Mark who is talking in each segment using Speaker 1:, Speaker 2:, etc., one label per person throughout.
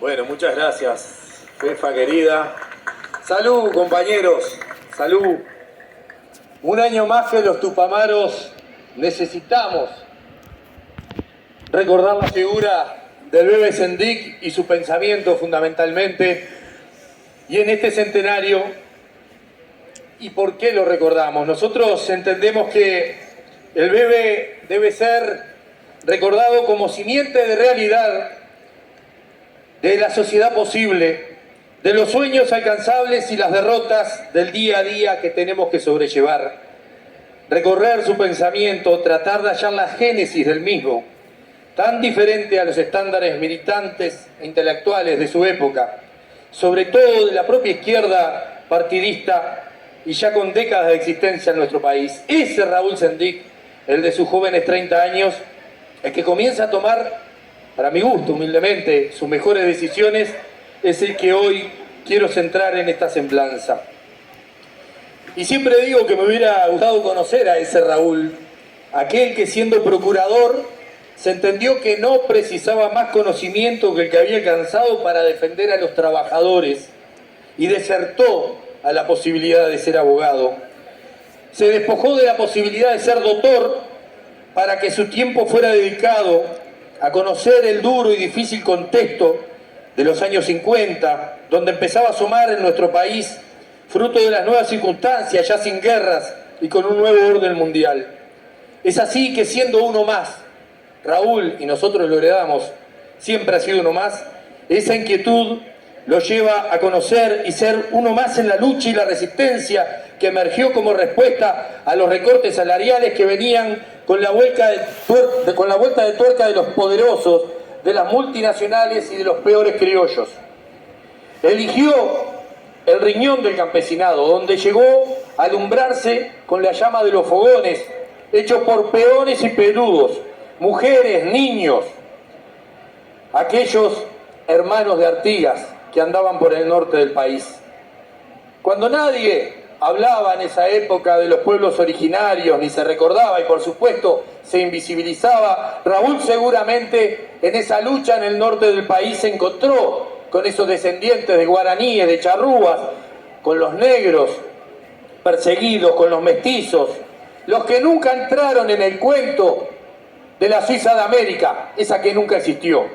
Speaker 1: Bueno, muchas gracias, jefa querida. Salud, compañeros, salud. Un año más que los tupamaros necesitamos recordar la figura del Bebe Sendik y su pensamiento fundamentalmente. Y en este centenario, ¿y por qué lo recordamos? Nosotros entendemos que el Bebe debe ser recordado como simiente de realidad de la sociedad posible, de los sueños alcanzables y las derrotas del día a día que tenemos que sobrellevar. Recorrer su pensamiento, tratar de hallar la génesis del mismo, tan diferente a los estándares militantes e intelectuales de su época, sobre todo de la propia izquierda partidista y ya con décadas de existencia en nuestro país. Ese Raúl Sendik, el de sus jóvenes 30 años, el que comienza a tomar, para mi gusto, humildemente, sus mejores decisiones, es el que hoy quiero centrar en esta semblanza. Y siempre digo que me hubiera gustado conocer a ese Raúl, aquel que siendo procurador se entendió que no precisaba más conocimiento que el que había alcanzado para defender a los trabajadores y desertó a la posibilidad de ser abogado. Se despojó de la posibilidad de ser doctor para que su tiempo fuera dedicado a conocer el duro y difícil contexto de los años 50, donde empezaba a asomar en nuestro país, fruto de las nuevas circunstancias, ya sin guerras y con un nuevo orden mundial. Es así que siendo uno más, Raúl, y nosotros lo heredamos, siempre ha sido uno más, esa inquietud lo lleva a conocer y ser uno más en la lucha y la resistencia que emergió como respuesta a los recortes salariales que venían con la vuelta de tuerca de los poderosos, de las multinacionales y de los peores criollos. Eligió el riñón del campesinado, donde llegó a alumbrarse con la llama de los fogones, hechos por peones y peludos, mujeres, niños, aquellos hermanos de Artigas que andaban por el norte del país. Cuando nadie hablaba en esa época de los pueblos originarios, ni se recordaba y por supuesto se invisibilizaba, Raúl seguramente en esa lucha en el norte del país se encontró con esos descendientes de guaraníes, de charrúas, con los negros perseguidos, con los mestizos, los que nunca entraron en el cuento de la Suiza de América, esa que nunca existió.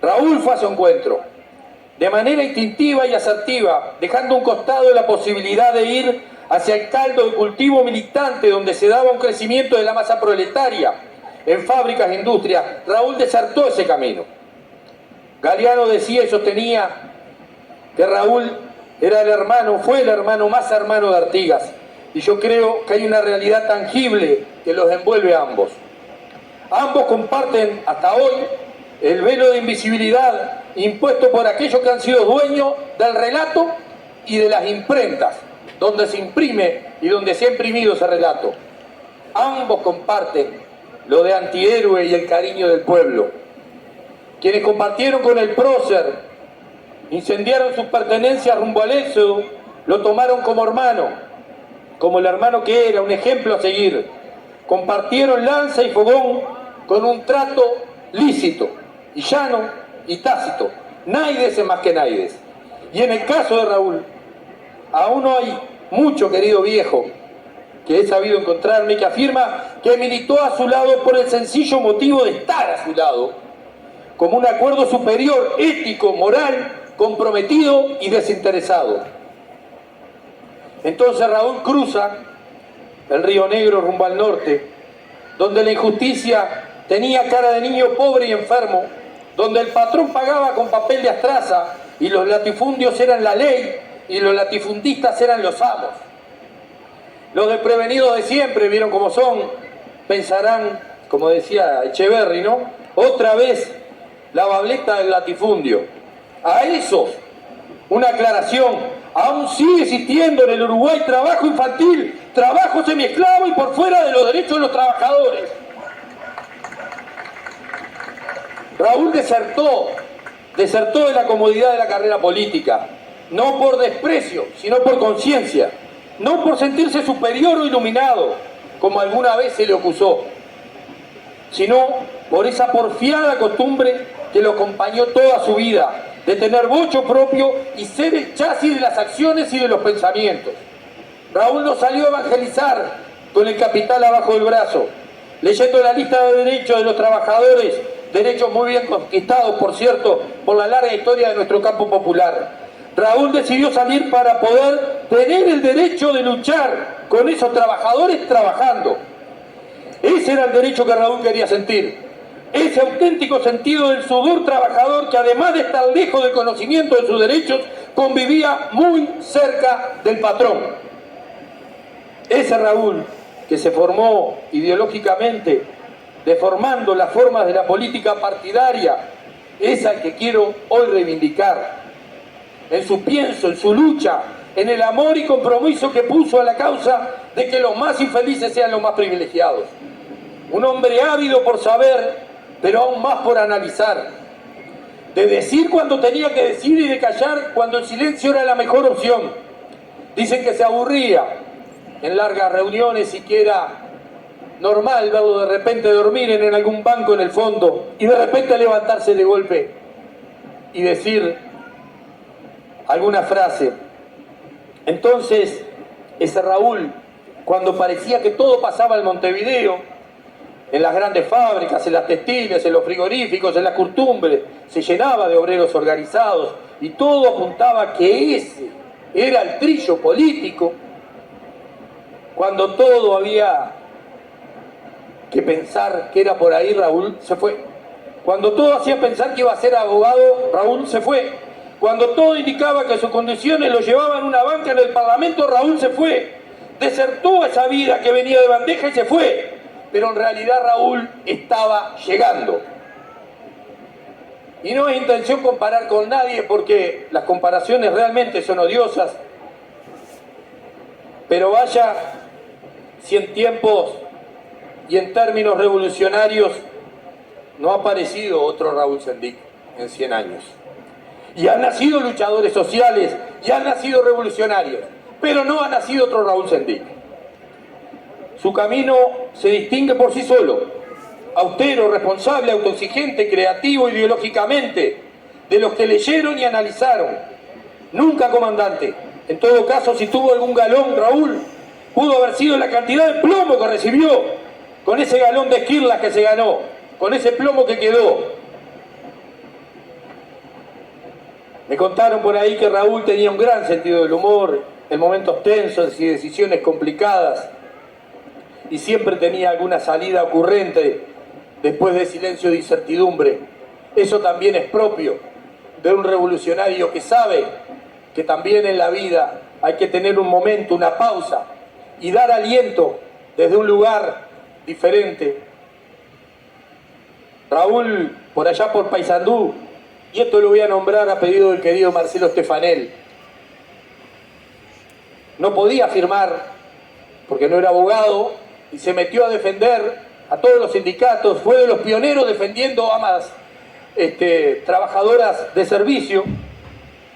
Speaker 1: Raúl fue a su encuentro, de manera instintiva y asertiva, dejando a un costado la posibilidad de ir hacia el caldo de cultivo militante donde se daba un crecimiento de la masa proletaria en fábricas e industrias. Raúl desertó ese camino. Galeano decía y sostenía que Raúl fue el hermano más hermano de Artigas, y yo creo que hay una realidad tangible que los envuelve a ambos. Ambos comparten hasta hoy el velo de invisibilidad impuesto por aquellos que han sido dueños del relato y de las imprentas, donde se imprime y donde se ha imprimido ese relato. Ambos comparten lo de antihéroe y el cariño del pueblo. Quienes compartieron con el prócer, incendiaron sus pertenencias rumbo al éxodo, lo tomaron como hermano, como el hermano que era, un ejemplo a seguir. Compartieron lanza y fogón con un trato lícito, y llano y tácito, naides es más que naides. Y en el caso de Raúl, aún no hay mucho querido viejo que he sabido encontrarme que afirma que militó a su lado por el sencillo motivo de estar a su lado, como un acuerdo superior, ético, moral, comprometido y desinteresado. Entonces Raúl cruza el Río Negro rumbo al norte, donde la injusticia tenía cara de niño pobre y enfermo, donde el patrón pagaba con papel de astraza y los latifundios eran la ley y los latifundistas eran los amos. Los desprevenidos de siempre, vieron cómo son, pensarán, como decía Echeverri, ¿no? Otra vez la bableta del latifundio. A esos, una aclaración, aún sigue existiendo en el Uruguay trabajo infantil, trabajo semiesclavo y por fuera de los derechos de los trabajadores. Raúl desertó de la comodidad de la carrera política, no por desprecio, sino por conciencia, no por sentirse superior o iluminado, como alguna vez se le acusó, sino por esa porfiada costumbre
Speaker 2: que lo acompañó toda su vida, de tener voto propio y ser el chasis de las acciones y de los pensamientos. Raúl no salió a evangelizar con el capital abajo del brazo, leyendo la lista de derechos de los trabajadores, derechos muy bien conquistados, por cierto, por la larga historia de nuestro campo popular. Raúl decidió salir para poder tener el derecho de luchar con esos trabajadores trabajando. Ese era el derecho que Raúl quería sentir. Ese auténtico sentido del sudor trabajador que, además de estar lejos del conocimiento de sus derechos, convivía muy cerca del patrón. Ese Raúl que se formó ideológicamente, deformando las formas de la política partidaria, es al que quiero hoy reivindicar. En su pienso, en su lucha, en el amor y compromiso que puso a la causa de que los más infelices sean los más privilegiados. Un hombre ávido por saber, pero aún más por analizar. De decir cuando tenía que decir y de callar cuando el silencio era la mejor opción. Dicen que se aburría en largas reuniones y que era normal verlo de repente dormir en algún banco en el fondo y de repente levantarse de golpe y decir alguna frase. Entonces, ese Raúl, cuando parecía que todo pasaba en Montevideo, en las grandes fábricas, en las textiles, en los frigoríficos, en las costumbres, se llenaba de obreros organizados y todo apuntaba a que ese era el trillo político, cuando todo había que pensar que era por ahí, Raúl se fue. Cuando todo hacía pensar que iba a ser abogado, Raúl se fue. Cuando todo indicaba que sus condiciones lo llevaban a una banca en el Parlamento, Raúl se fue. Desertó esa vida que venía de bandeja y se fue. Pero en realidad Raúl estaba llegando. Y no es intención comparar con nadie porque las comparaciones realmente son odiosas. Pero vaya si en tiempos y en términos revolucionarios no ha aparecido otro Raúl Sendic en 100 años. Y han nacido luchadores sociales, y han nacido revolucionarios, pero no ha nacido otro Raúl Sendic. Su camino se distingue por sí solo, austero, responsable, autoexigente, creativo ideológicamente, de los que leyeron y analizaron. Nunca comandante. En todo caso, si tuvo algún galón, Raúl, pudo haber sido la cantidad de plomo que recibió con ese galón de esquirlas que se ganó, con ese plomo que quedó. Me contaron por ahí que Raúl tenía un gran sentido del humor en momentos tensos y decisiones complicadas, y siempre tenía alguna salida ocurrente después de silencio de incertidumbre. Eso también es propio de un revolucionario que sabe que también en la vida hay que tener un momento, una pausa, y dar aliento desde un lugar diferente. Raúl, por allá por Paysandú, y esto lo voy a nombrar a pedido del querido Marcelo Stefanel, no podía firmar porque no era abogado y se metió a defender a todos los sindicatos, fue de los pioneros defendiendo a más trabajadoras de servicio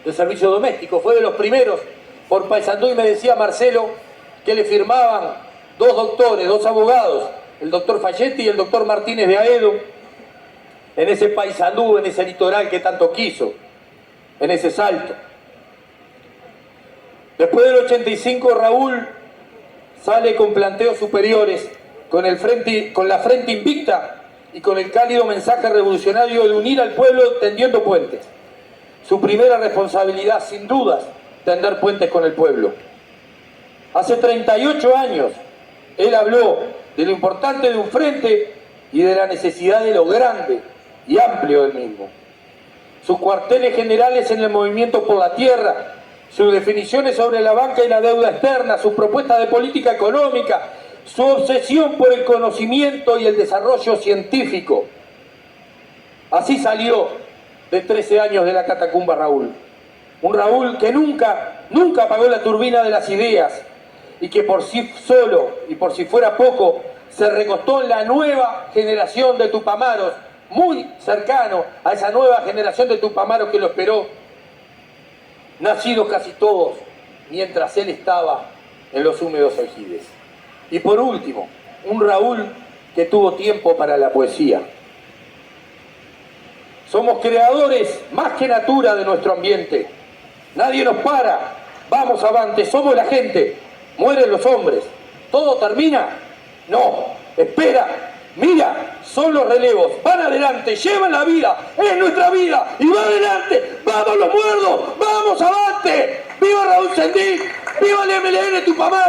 Speaker 2: doméstico, fue de los primeros por Paysandú, y me decía Marcelo que le firmaban dos doctores, dos abogados, el doctor Falletti y el doctor Martínez de Aedo, en ese Paysandú, en ese litoral que tanto quiso, en ese Salto. Después del 85, Raúl sale con planteos superiores, con la frente invicta y con el cálido mensaje revolucionario de unir al pueblo tendiendo puentes. Su primera responsabilidad, sin dudas, tender puentes con el pueblo. Hace 38 años, él habló de lo importante de un frente y de la necesidad de lo grande y amplio del mismo. Sus cuarteles generales en el movimiento por la tierra, sus definiciones sobre la banca y la deuda externa, sus propuestas de política económica, su obsesión por el conocimiento y el desarrollo científico. Así salió de 13 años de la catacumba Raúl. Un Raúl que nunca apagó la turbina de las ideas y que por sí solo y por si fuera poco se recostó en la nueva generación de tupamaros, muy cercano a esa nueva generación de tupamaros que lo esperó, nacidos casi todos mientras él estaba en los húmedos aljibes. Y por último, un Raúl que tuvo tiempo para la poesía. Somos creadores más que natura de nuestro ambiente. Nadie nos para. Vamos avante, somos la gente. Mueren los hombres. ¿Todo termina? No. Espera. Mira, son los relevos. Van adelante, llevan la vida. Es nuestra vida. Y va adelante. ¡Vamos los muerdos! ¡Vamos avante! ¡Viva Raúl Sendic! ¡Viva el MLN Tupamaro!